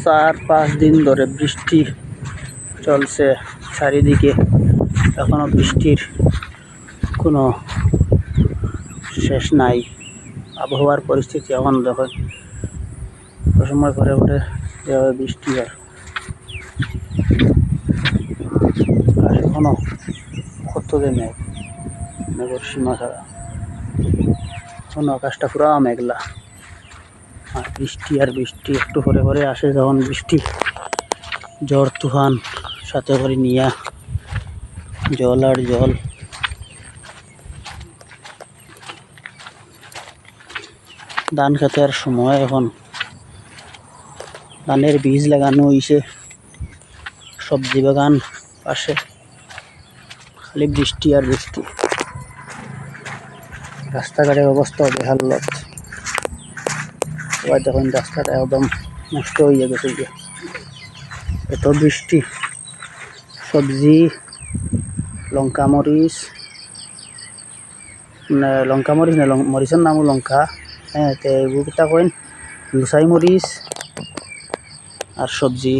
4-5 দিন ধরে বৃষ্টি চলছে চারিদিকে, এখনো বৃষ্টির কোনো শেষ নাই। আবহাওয়ার পরিস্থিতি এখন দেখেন, সময় পরে পরে যেভাবে বৃষ্টি হয়, আকাশ এখনো কত যে মেঘের সীমা ছাড়া, এখন আকাশটা পুরা মেঘলা। আর বৃষ্টি আর বৃষ্টি, একটু পরে পরে আসে যখন বৃষ্টি, ঝড় তুফান সাথে করে নিয়া জল আর জল। ধান খেতের সময় এখন, ধানের বীজ লাগানো হয়েছে, সবজি বাগান পাশে, খালি বৃষ্টি আর বৃষ্টি। রাস্তাঘাটের অবস্থা বেহালত, সবাই দেখুন রাস্তাটা একদম নষ্ট হয়ে গেছে, এত বৃষ্টি। সবজি, লঙ্কা মরিচ, মরিচের নামও লঙ্কা, হ্যাঁ, তো এগুলো কইন লুসাই মরিচ আর সবজি।